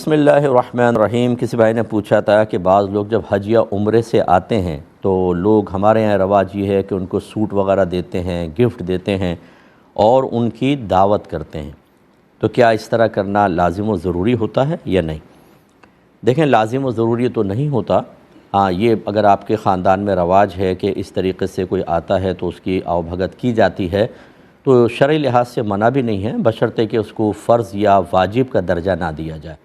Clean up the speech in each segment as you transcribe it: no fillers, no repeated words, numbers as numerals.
بسم اللہ الرحمن الرحیم۔ کسی بھائی نے پوچھا تھا کہ بعض لوگ جب حج یا عمرے سے آتے ہیں تو لوگ، ہمارے یہاں رواج یہ ہے کہ ان کو سوٹ وغیرہ دیتے ہیں، گفٹ دیتے ہیں اور ان کی دعوت کرتے ہیں، تو کیا اس طرح کرنا لازم و ضروری ہوتا ہے یا نہیں؟ دیکھیں، لازم و ضروری تو نہیں ہوتا، ہاں یہ اگر آپ کے خاندان میں رواج ہے کہ اس طریقے سے کوئی آتا ہے تو اس کی آؤ بھگت کی جاتی ہے، تو شرعی لحاظ سے منع بھی نہیں ہے، بشرطے کہ اس کو فرض یا واجب کا درجہ نہ دیا جائے۔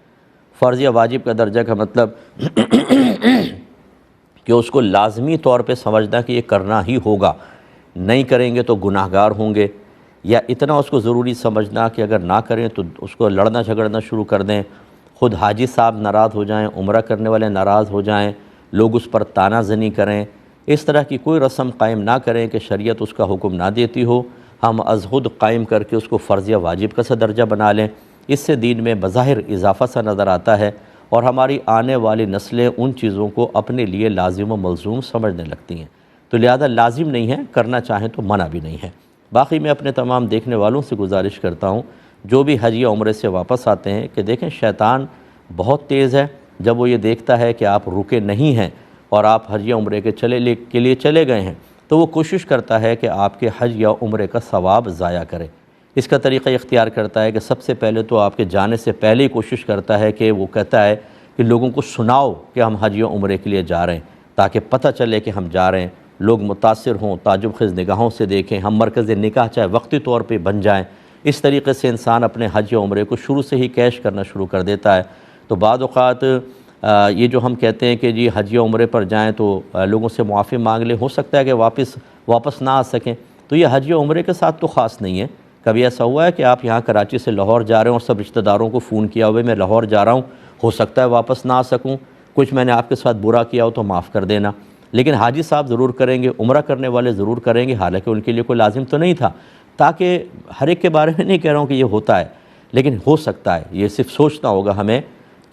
فرض یا واجب کا درجہ کا مطلب کہ اس کو لازمی طور پہ سمجھنا کہ یہ کرنا ہی ہوگا، نہیں کریں گے تو گناہ گار ہوں گے، یا اتنا اس کو ضروری سمجھنا کہ اگر نہ کریں تو اس کو لڑنا جھگڑنا شروع کر دیں، خود حاجی صاحب ناراض ہو جائیں، عمرہ کرنے والے ناراض ہو جائیں، لوگ اس پر طعنہ زنی کریں، اس طرح کی کوئی رسم قائم نہ کریں کہ شریعت اس کا حکم نہ دیتی ہو، ہم از خود قائم کر کے اس کو فرض یا واجب کا سا درجہ بنا لیں۔ اس سے دین میں بظاہر اضافہ سا نظر آتا ہے اور ہماری آنے والی نسلیں ان چیزوں کو اپنے لیے لازم و ملزوم سمجھنے لگتی ہیں، تو لہذا لازم نہیں ہے، کرنا چاہیں تو منع بھی نہیں ہے۔ باقی میں اپنے تمام دیکھنے والوں سے گزارش کرتا ہوں جو بھی حج یا عمرے سے واپس آتے ہیں کہ دیکھیں، شیطان بہت تیز ہے، جب وہ یہ دیکھتا ہے کہ آپ رکے نہیں ہیں اور آپ حج یا عمرے کے لیے چلے گئے ہیں تو وہ کوشش کرتا ہے کہ آپ کے حج یا عمرے کا ثواب ضائع کرے۔ اس کا طریقہ اختیار کرتا ہے کہ سب سے پہلے تو آپ کے جانے سے پہلے ہی کوشش کرتا ہے کہ وہ کہتا ہے کہ لوگوں کو سناؤ کہ ہم حج یا عمرے کے لیے جا رہے ہیں، تاکہ پتہ چلے کہ ہم جا رہے ہیں، لوگ متاثر ہوں، تعجب خیز نگاہوں سے دیکھیں، ہم مرکز نکاح چاہے وقتی طور پہ بن جائیں۔ اس طریقے سے انسان اپنے حج یا عمرے کو شروع سے ہی کیش کرنا شروع کر دیتا ہے۔ تو بعض اوقات یہ جو ہم کہتے ہیں کہ جی حج یا عمرے پر جائیں تو لوگوں سے معافی مانگ لیں، ہو سکتا ہے کہ واپس نہ آ سکیں، تو یہ حج یا عمرے کے ساتھ تو خاص نہیں ہے۔ کبھی ایسا ہوا ہے کہ آپ یہاں کراچی سے لاہور جا رہے ہیں اور سب رشتہ داروں کو فون کیا ہوئے میں لاہور جا رہا ہوں، ہو سکتا ہے واپس نہ آ سکوں، کچھ میں نے آپ کے ساتھ برا کیا ہو تو معاف کر دینا، لیکن حاجی صاحب ضرور کریں گے، عمرہ کرنے والے ضرور کریں گے، حالانکہ ان کے لیے کوئی لازم تو نہیں تھا، تاکہ ہر ایک کے بارے میں نہیں کہہ رہا ہوں کہ یہ ہوتا ہے، لیکن ہو سکتا ہے، یہ صرف سوچنا ہوگا ہمیں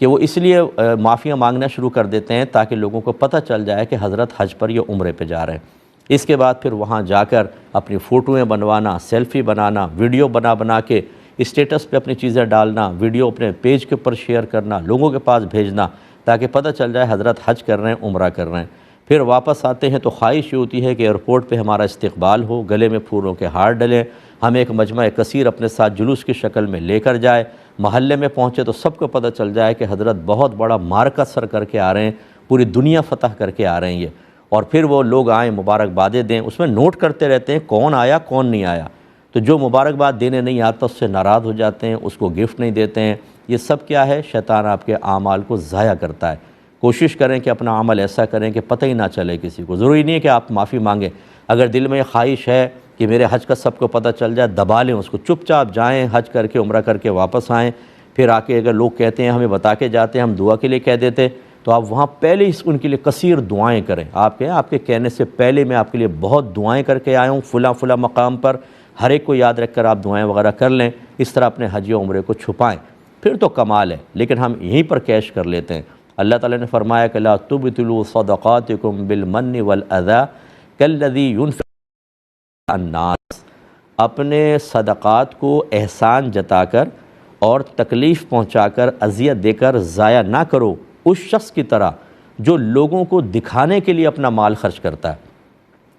کہ وہ اس لیے معافیاں مانگنا شروع کر دیتے ہیں تاکہ لوگوں کو پتہ چل جائے کہ حضرت حج پر یا عمرے پہ جا رہے ہیں۔ اس کے بعد پھر وہاں جا کر اپنی فوٹویں بنوانا، سیلفی بنانا، ویڈیو بنا کے اسٹیٹس پہ اپنی چیزیں ڈالنا، ویڈیو اپنے پیج کے اوپر شیئر کرنا، لوگوں کے پاس بھیجنا تاکہ پتہ چل جائے حضرت حج کر رہے ہیں، عمرہ کر رہے ہیں۔ پھر واپس آتے ہیں تو خواہش یہ ہوتی ہے کہ ایئرپورٹ پہ ہمارا استقبال ہو، گلے میں پھولوں کے ہار ڈلیں، ہم ایک مجمع کثیر اپنے ساتھ جلوس کی شکل میں لے کر جائے، محلے میں پہنچے تو سب کو پتہ چل جائے کہ حضرت بہت بڑا معرکہ سر کر کے آ رہے ہیں، پوری دنیا فتح کر کے آ رہے ہیں یہ، اور پھر وہ لوگ آئیں مبارکبادیں دیں، اس میں نوٹ کرتے رہتے ہیں کون آیا کون نہیں آیا، تو جو مبارکباد دینے نہیں آتا اس سے ناراض ہو جاتے ہیں، اس کو گفٹ نہیں دیتے ہیں۔ یہ سب کیا ہے؟ شیطان آپ کے اعمال کو ضائع کرتا ہے۔ کوشش کریں کہ اپنا عمل ایسا کریں کہ پتہ ہی نہ چلے کسی کو، ضروری نہیں ہے کہ آپ معافی مانگیں، اگر دل میں یہ خواہش ہے کہ میرے حج کا سب کو پتہ چل جائے، دبا لیں اس کو، چپ چاپ جائیں، حج کر کے عمرہ کر کے واپس آئیں، پھر آ کے اگر لوگ کہتے ہیں ہمیں بتا کے جاتے ہیں ہم دعا کے لیے کہہ دیتے، تو آپ وہاں پہلے ہی ان کے لیے کثیر دعائیں کریں، آپ کہیں آپ کے کہنے سے پہلے میں آپ کے لیے بہت دعائیں کر کے آیا ہوں فلاں مقام پر، ہر ایک کو یاد رکھ کر آپ دعائیں وغیرہ کر لیں، اس طرح اپنے حج و عمرے کو چھپائیں، پھر تو کمال ہے، لیکن ہم یہیں پر کیش کر لیتے ہیں۔ اللہ تعالیٰ نے فرمایا کہ لا تبطلوا صدقاتکم بالمن والاذی کالذی ينفق الناس، اپنے صدقات کو احسان جتا کر اور تکلیف پہنچا کر، اذیت دے کر ضائع نہ کرو اس شخص کی طرح جو لوگوں کو دکھانے کے لیے اپنا مال خرچ کرتا ہے۔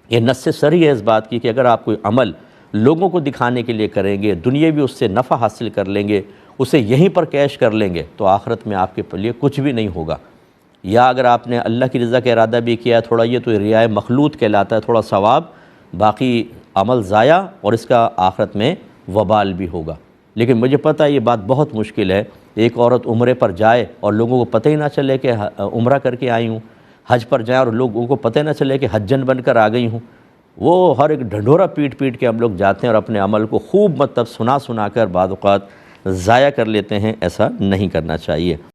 یہ نص صریح ہے اس بات کی کہ اگر آپ کوئی عمل لوگوں کو دکھانے کے لیے کریں گے، دنیاوی اس سے نفع حاصل کر لیں گے، اسے یہیں پر کیش کر لیں گے، تو آخرت میں آپ کے لیے کچھ بھی نہیں ہوگا۔ یا اگر آپ نے اللہ کی رضا کا ارادہ بھی کیا ہے تھوڑا، یہ تو ریاء مخلوط کہلاتا ہے، تھوڑا ثواب، باقی عمل ضائع اور اس کا آخرت میں وبال بھی ہوگا۔ لیکن مجھے پتہ ہے یہ بات بہت مشکل ہے، ایک عورت عمرے پر جائے اور لوگوں کو پتہ ہی نہ چلے کہ عمرہ کر کے آئی ہوں، حج پر جائیں اور لوگوں کو پتہ نہ چلے کہ حجن بن کر آ گئی ہوں، وہ ہر ایک ڈھنڈورا پیٹ کے ہم لوگ جاتے ہیں اور اپنے عمل کو خوب سنا کر بعض اوقات ضائع کر لیتے ہیں، ایسا نہیں کرنا چاہیے۔